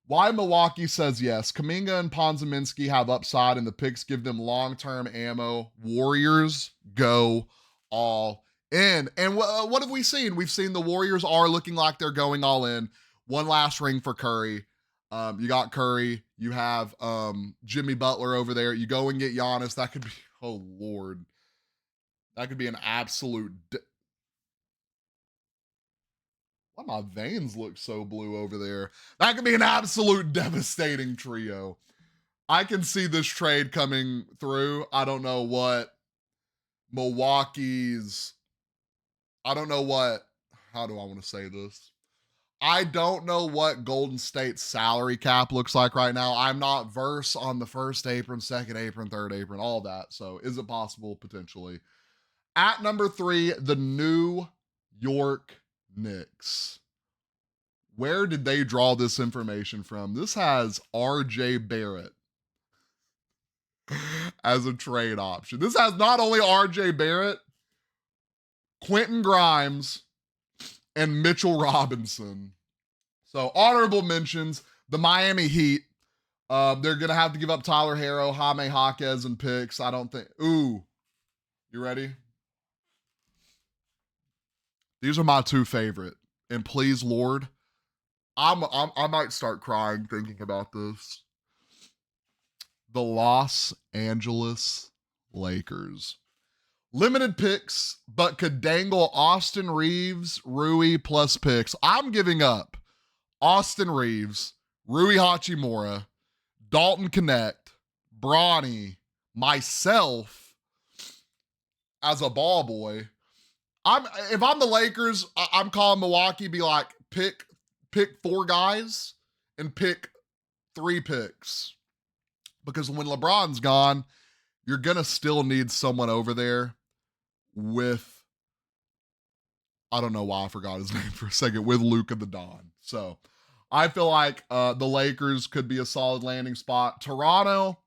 Why Milwaukee says yes. Kuminga and Ponzminski have upside, and the picks give them long-term ammo. Warriors go all in. And what have we seen? We've seen the Warriors are looking like they're going all in. One last ring for Curry. You got Curry. You have Jimmy Butler over there. You go and get Giannis. That could be, oh, Lord. That could be an absolute... Why my veins look so blue over there? That could be an absolute devastating trio. I can see this trade coming through. I don't know what Milwaukee's... I don't know what... How do I want to say this? I don't know what Golden State's salary cap looks like right now. I'm not versed on the first apron, second apron, third apron, all that. So is it possible? Potentially. At number 3, the New York Knicks. Where did they draw this information from? This has RJ Barrett as a trade option. This has not only RJ Barrett, Quentin Grimes, and Mitchell Robinson. So honorable mentions, the Miami Heat. They're going to have to give up Tyler Herro, Jaime Jaquez, and picks. I don't think... Ooh. You ready? These are my 2 favorite. And please, Lord, I might start crying thinking about this. The Los Angeles Lakers. Limited picks, but could dangle Austin Reeves, Rui plus picks. I'm giving up Austin Reeves, Rui Hachimura, Dalton Connect, Bronny, myself as a ball boy. If I'm the Lakers, I'm calling Milwaukee, be like, pick 4 guys and pick 3 picks. Because when LeBron's gone, you're going to still need someone over there with, I don't know why I forgot his name for a second, with Luka the Don. So I feel like the Lakers could be a solid landing spot. Toronto,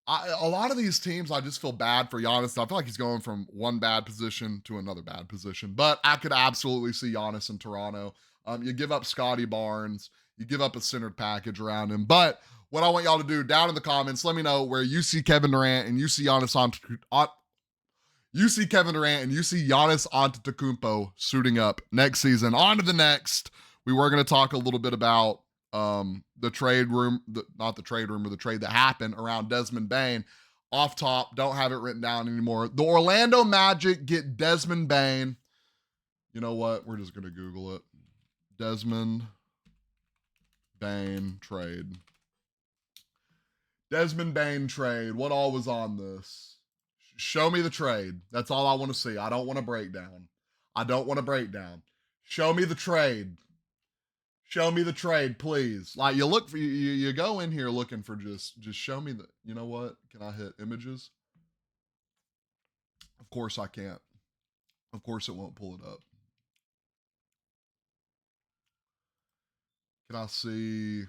a lot of these teams, I just feel bad for Giannis. I feel like he's going from one bad position to another bad position. But I could absolutely see Giannis in Toronto. You give up Scotty Barnes. You give up a centered package around him. But what I want y'all to do down in the comments, let me know where you see Kevin Durant and you see Giannis Antetokounmpo suiting up next season. On to the next. We were going to talk a little bit about the trade that happened around Desmond Bane. Off top, don't have it written down anymore. The Orlando Magic get Desmond Bane. You know what? We're just going to Google it. Desmond Bane trade. Desmond Bane trade. What all was on this? Show me the trade. That's all I want to see. I don't want a breakdown. Show me the trade. Show me the trade, please. Like, you look for you go in here looking for just show me the, you know what? Can I hit images? Of course I can't. Of course it won't pull it up. Can I see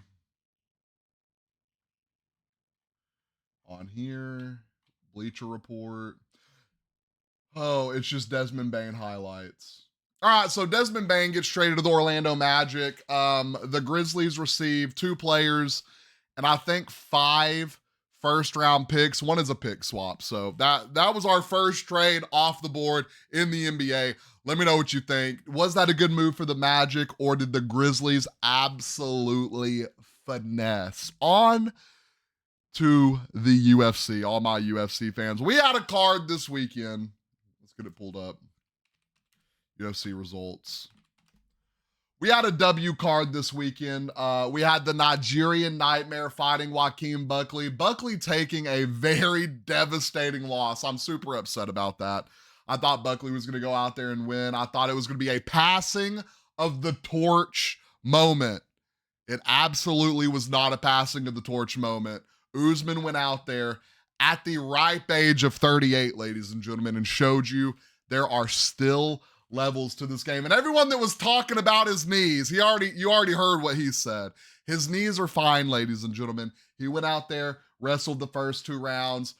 on here? Bleacher Report. Oh, it's just Desmond Bane highlights. All right, so Desmond Bane gets traded to the Orlando Magic. The Grizzlies receive 2 players and I think 5 first-round picks. One is a pick swap. So that was our first trade off the board in the NBA. Let me know what you think. Was that a good move for the Magic, or did the Grizzlies absolutely finesse? On to the UFC, all my UFC fans. We had a card this weekend. Let's get it pulled up. UFC results. We had a W card this weekend. We had the Nigerian Nightmare fighting Joaquin Buckley. Buckley taking a very devastating loss. I'm super upset about that. I thought Buckley was going to go out there and win. I thought it was going to be a passing of the torch moment. It absolutely was not a passing of the torch moment. Usman went out there at the ripe age of 38, ladies and gentlemen, and showed you there are still levels to this game. And everyone that was talking about his knees, you already heard what he said. His knees are fine, ladies and gentlemen. He went out there, wrestled the first 2 rounds,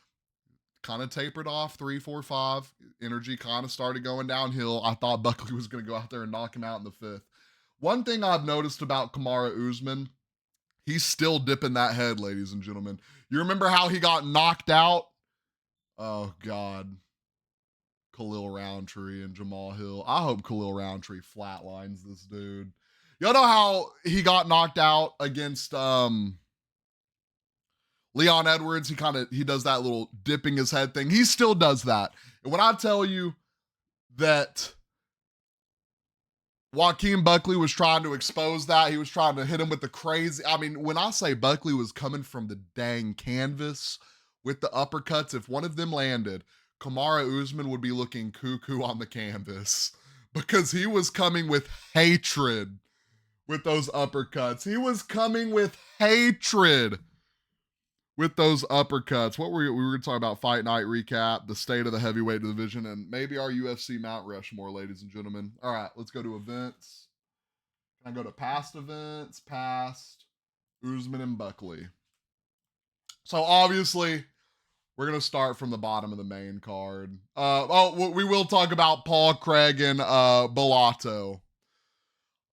kind of tapered off 3, 4, 5. Energy kind of started going downhill. I thought Buckley was going to go out there and knock him out in the 5th. One thing I've noticed about Kamaru Usman, he's still dipping that head, ladies and gentlemen. You remember how he got knocked out? Oh, God. Khalil Roundtree and Jamal Hill. I hope Khalil Roundtree flatlines this dude. Y'all know how he got knocked out against Leon Edwards? He does that little dipping his head thing. He still does that. And when I tell you that Joaquin Buckley was trying to expose that, he was trying to hit him with the crazy. I mean, when I say Buckley was coming from the dang canvas with the uppercuts, if one of them landed, Kamaru Usman would be looking cuckoo on the canvas because he was coming with hatred with those uppercuts. He was coming with hatred with those uppercuts. We were going to talk about Fight Night recap, the state of the heavyweight division, and maybe our UFC Mount Rushmore, ladies and gentlemen. All right, let's go to events. Can I go to past events? Past Usman and Buckley. So obviously, we're going to start from the bottom of the main card. We will talk about Paul Craig and Bellato.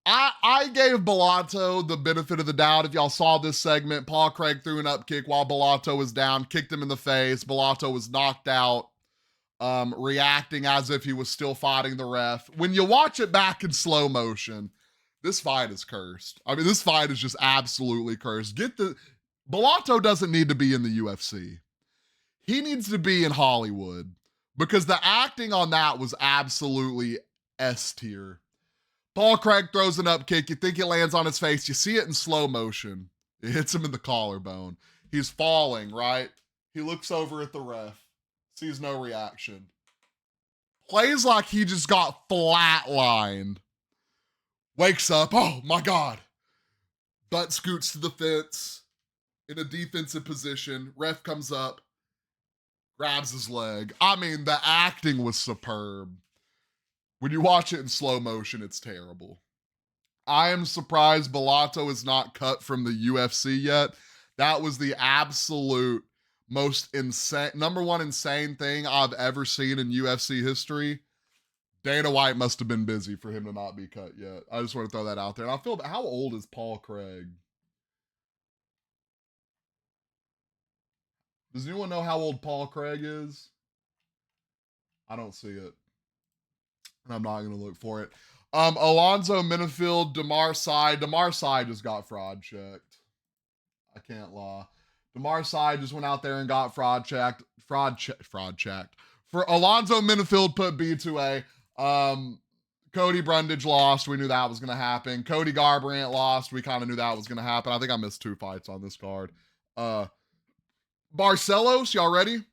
I gave Bellato the benefit of the doubt. If y'all saw this segment, Paul Craig threw an up kick while Bellato was down, kicked him in the face. Bellato was knocked out, reacting as if he was still fighting the ref. When you watch it back in slow motion, this fight is cursed. I mean, this fight is just absolutely cursed. Bellato doesn't need to be in the UFC. He needs to be in Hollywood because the acting on that was absolutely S tier. Paul Craig throws an up kick. You think it lands on his face. You see it in slow motion. It hits him in the collarbone. He's falling, right? He looks over at the ref, sees no reaction. Plays like he just got flatlined. Wakes up. Oh, my God. Butt scoots to the fence in a defensive position. Ref comes up. Grabs his leg. I mean, the acting was superb. When you watch it in slow motion, it's terrible. I am surprised Bellato is not cut from the UFC yet. That was the absolute most insane, number one insane thing I've ever seen in UFC history. Dana White must have been busy for him to not be cut yet. I just want to throw that out there. And I feel, how old is Paul Craig? Does anyone know how old Paul Craig is? I don't see it. And I'm not going to look for it. Alonzo Minifield, Damar Sy. Damar Sy just got fraud checked. I can't lie. Damar Sy just went out there and got fraud checked. Fraud checked. For Alonzo Minifield put B2A. Cody Brundage lost. We knew that was going to happen. Cody Garbrandt lost. We kind of knew that was going to happen. I think I missed 2 fights on this card. Barcelos, y'all ready?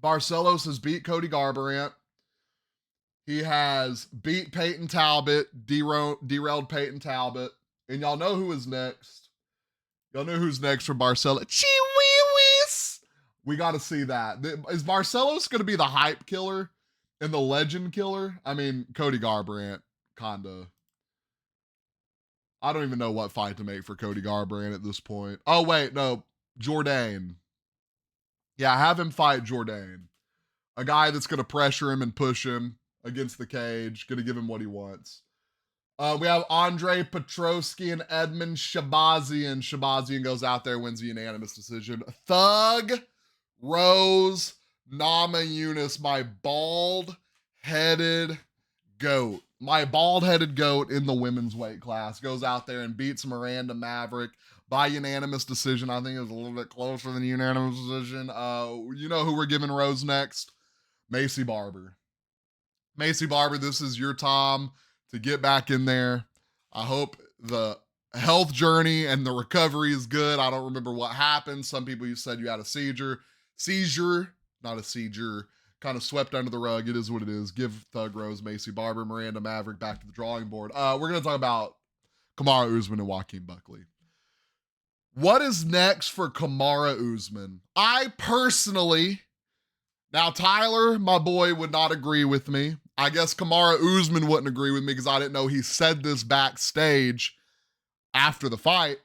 Barcelos has beat Cody Garbrandt. He has beat Peyton Talbot, derailed Peyton Talbot. And y'all know who is next. Y'all know who's next for Barcelos. Chihuahuas! We got to see that. Is Barcelos going to be the hype killer and the legend killer? I mean, Cody Garbrandt, kind of. I don't even know what fight to make for Cody Garbrandt at this point. Oh, wait, no. Jourdain. Yeah, have him fight Jourdain. A guy that's going to pressure him and push him against the cage, going to give him what he wants. We have Andre Petroski and Edmund Shabazian. Shabazian goes out there, wins a unanimous decision. Thug Rose Namajunas, my bald-headed goat. My bald-headed goat in the women's weight class goes out there and beats Miranda Maverick by unanimous decision. I think it was a little bit closer than unanimous decision. You know who we're giving Rose next? Macy Barber. Macy Barber, this is your time to get back in there. I hope the health journey and the recovery is good. I don't remember what happened. Some people, you said you had a seizure, not a seizure, kind of swept under the rug. It is what it is. Give Thug Rose, Macy Barber, Miranda Maverick back to the drawing board. We're going to talk about Kamaru Usman and Joaquin Buckley. What is next for Kamaru Usman? I personally, now Tyler, my boy, would not agree with me. I guess Kamaru Usman wouldn't agree with me because I didn't know he said this backstage after the fight.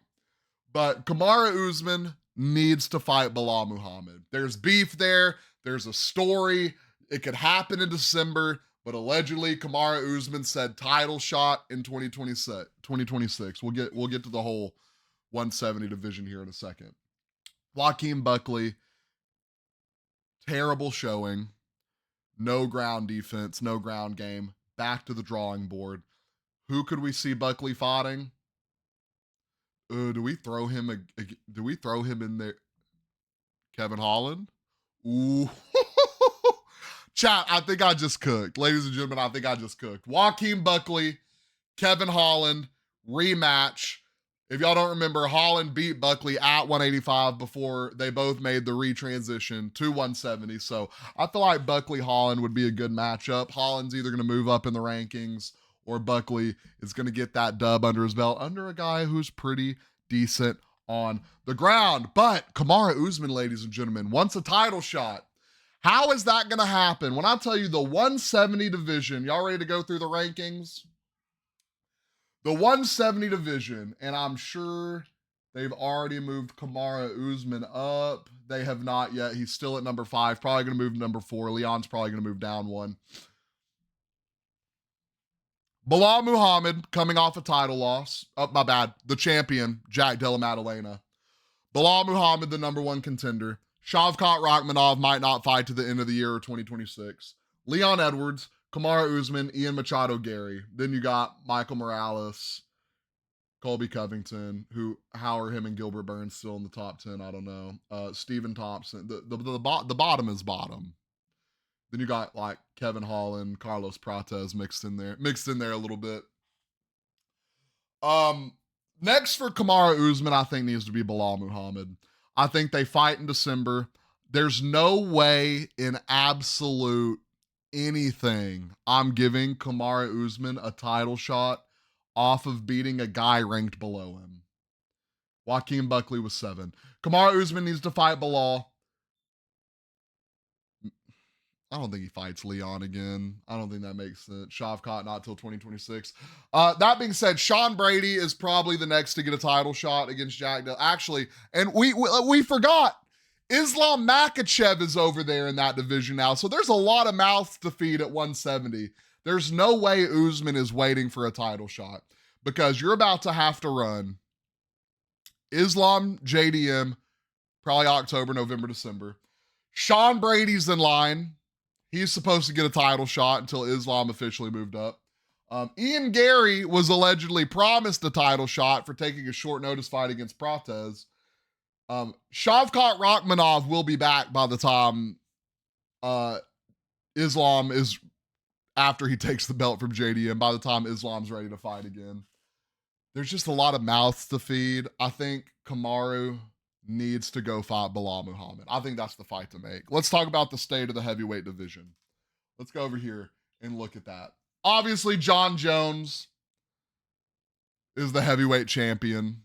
But Kamaru Usman needs to fight Belal Muhammad. There's beef there. There's a story. It could happen in December. But allegedly, Kamaru Usman said title shot in 2026. 2026. We'll get to the whole 170 division here in a second. Joaquin Buckley, terrible showing. No ground defense, no ground game. Back to the drawing board. Who could we see Buckley fighting? Do we throw him in there? Kevin Holland? Ooh. Chat, I think I just cooked. Ladies and gentlemen, I think I just cooked. Joaquin Buckley, Kevin Holland, rematch. If y'all don't remember, Holland beat Buckley at 185 before they both made the retransition to 170. So I feel like Buckley-Holland would be a good matchup. Holland's either going to move up in the rankings or Buckley is going to get that dub under his belt under a guy who's pretty decent on the ground. But Kamaru Usman, ladies and gentlemen, wants a title shot. How is that going to happen? When I tell you the 170 division, y'all ready to go through the rankings? The 170 division, and I'm sure they've already moved Kamaru Usman up. They have not yet. He's still at number 5. Probably going to move to number 4. Leon's probably going to move down 1. Bilal Muhammad coming off a title loss. Oh, my bad. The champion, Jack Della Maddalena. Bilal Muhammad, the number 1 contender. Shavkat Rakhmonov might not fight to the end of the year or 2026. Leon Edwards, Kamaru Usman, Ian Machado Gary. Then you got Michael Morales, Colby Covington, how are him and Gilbert Burns still in the top 10? I don't know. Stephen Thompson. The bottom is bottom. Then you got like Kevin Holland, Carlos Prates mixed in there a little bit. Next for Kamaru Usman, I think needs to be Bilal Muhammad. I think they fight in December. There's no way in absolute anything I'm giving Kamaru Usman a title shot off of beating a guy ranked below him. Joaquin Buckley was 7. Kamaru Usman needs to fight Bilal. I don't think he fights Leon again. I don't think that makes sense. Shavkat not till 2026. That being said, Sean Brady is probably the next to get a title shot against Jack Dell. Actually, and we forgot, Islam Makhachev is over there in that division now. So there's a lot of mouths to feed at 170. There's no way Usman is waiting for a title shot because you're about to have to run Islam, JDM, probably October, November, December. Sean Brady's in line. He's supposed to get a title shot until Islam officially moved up. Ian Gary was allegedly promised a title shot for taking a short notice fight against Prates. Shavkat Rakhmonov will be back by the time Islam is, after he takes the belt from JDM, by the time Islam's ready to fight again. There's just a lot of mouths to feed. I think Kamaru needs to go fight Bilal Muhammad. I think that's the fight to make. Let's talk about the state of the heavyweight division. Let's go over here and look at that. Obviously, John Jones is the heavyweight champion.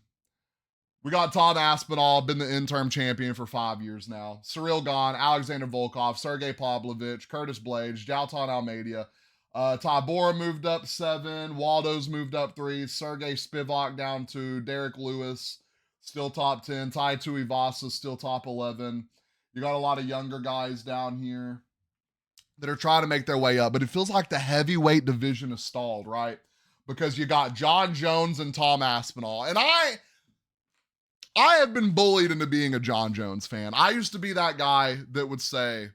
We got Tom Aspinall, been the interim champion for 5 years now. Cyril Gane, Alexander Volkov, Sergey Pavlovich, Curtis Blades, Jalton Almeida. Tybura moved up 7. Waldo's moved up 3. Sergey Spivak down to Derek Lewis, still top 10. Tai Tuivasa, still top 11. You got a lot of younger guys down here that are trying to make their way up. But it feels like the heavyweight division is stalled, right? Because you got John Jones and Tom Aspinall. And I have been bullied into being a John Jones fan. I used to be that guy that would say,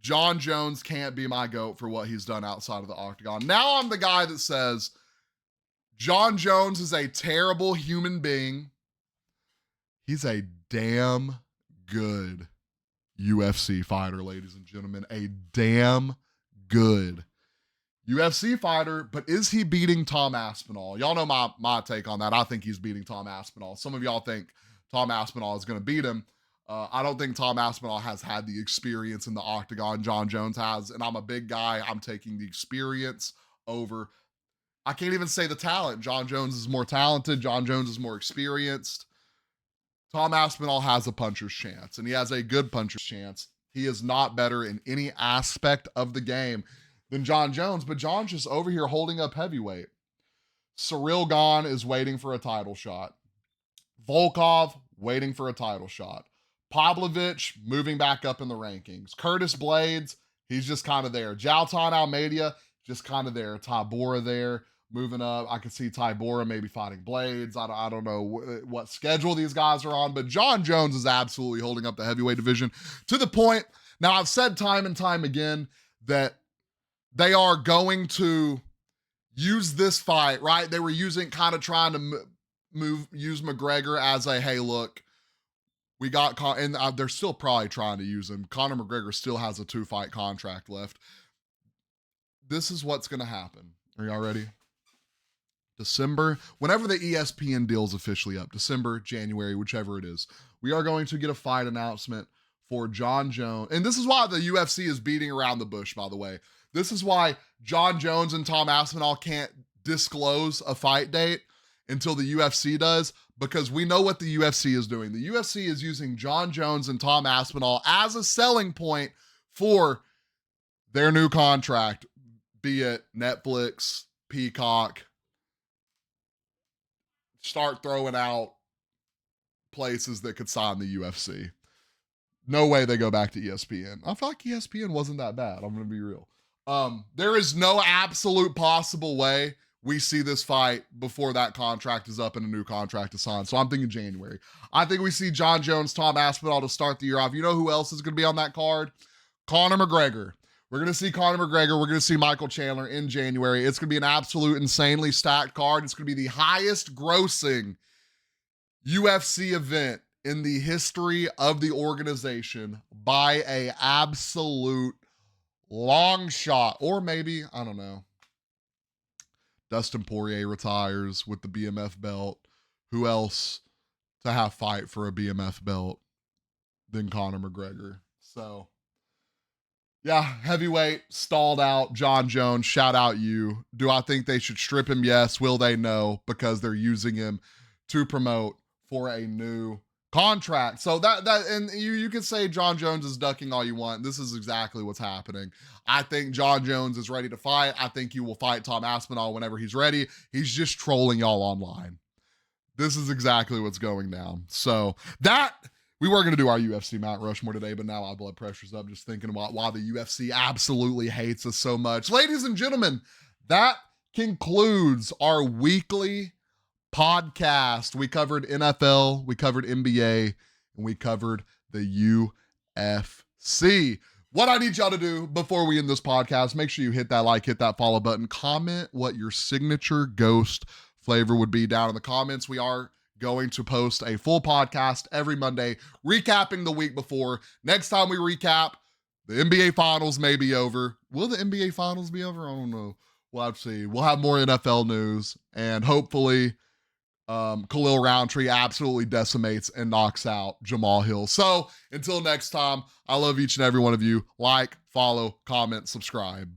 John Jones can't be my GOAT for what he's done outside of the octagon. Now I'm the guy that says, John Jones is a terrible human being. He's a damn good UFC fighter, ladies and gentlemen. A damn good UFC fighter, but is he beating Tom Aspinall? Y'all know my take on that. I think he's beating Tom Aspinall. Some of y'all think Tom Aspinall is going to beat him. I don't think Tom Aspinall has had the experience in the octagon John Jones has, and I'm a big guy. I'm taking the experience over, I can't even say the talent. John Jones is more talented. John Jones is more experienced. Tom Aspinall has a puncher's chance, and he has a good puncher's chance. He is not better in any aspect of the game than John Jones, but John's just over here holding up heavyweight. Cyril Gane is waiting for a title shot. Volkov waiting for a title shot. Pavlovich moving back up in the rankings. Curtis Blades, He's just kind of there. Jalton Almeida, just kind of there. Tybura there, moving up. I could see Tybura maybe fighting Blades. I don't know what schedule these guys are on, but John Jones is absolutely holding up the heavyweight division to the point. Now, I've said time and time again that they are going to use this fight, right? They were trying to use McGregor as a, hey, look, we got, and they're still probably trying to use him. Conor McGregor still has a 2-fight contract left. This is what's going to happen. Are y'all ready? December, whenever the ESPN deal's officially up, December, January, whichever it is, we are going to get a fight announcement for John Jones. And this is why the UFC is beating around the bush, by the way. This is why John Jones and Tom Aspinall can't disclose a fight date until the UFC does, because we know what the UFC is doing. The UFC is using John Jones and Tom Aspinall as a selling point for their new contract, be it Netflix, Peacock. Start throwing out places that could sign the UFC. No way they go back to ESPN. I feel like ESPN wasn't that bad. I'm going to be real. There is no absolute possible way we see this fight before that contract is up and a new contract is signed. So I'm thinking January. I think we see John Jones, Tom Aspinall to start the year off. You know who else is going to be on that card? Conor McGregor. We're going to see Conor McGregor. We're going to see Michael Chandler in January. It's going to be an absolute insanely stacked card. It's going to be the highest grossing UFC event in the history of the organization by a absolute long shot. Or maybe, I don't know, Dustin Poirier retires with the BMF belt. Who else to have fight for a BMF belt than Conor McGregor? So, yeah, heavyweight, stalled out, John Jones, shout out you. Do I think they should strip him? Yes. Will they? No, because they're using him to promote for a new contract. So and you can say John Jones is ducking all you want. This is exactly what's happening. I think John Jones is ready to fight. I think he will fight Tom Aspinall whenever he's ready. He's just trolling y'all online. This is exactly what's going down. So we were going to do our UFC Mount Rushmore today, but now our blood pressure's up just thinking about why the UFC absolutely hates us so much. Ladies and gentlemen, that concludes our weekly podcast. We covered NFL, we covered NBA, and we covered the UFC. What I need y'all to do before we end this podcast, make sure you hit that like, hit that follow button, comment what your signature ghost flavor would be down in the comments. We are going to post a full podcast every Monday, recapping the week before. Next time we recap, the NBA Finals may be over. Will the NBA Finals be over? I don't know. We'll have to see. We'll have more NFL news, and hopefully Khalil Roundtree absolutely decimates and knocks out Jamal Hill. So until next time, I love each and every one of you. Like, follow, comment, subscribe.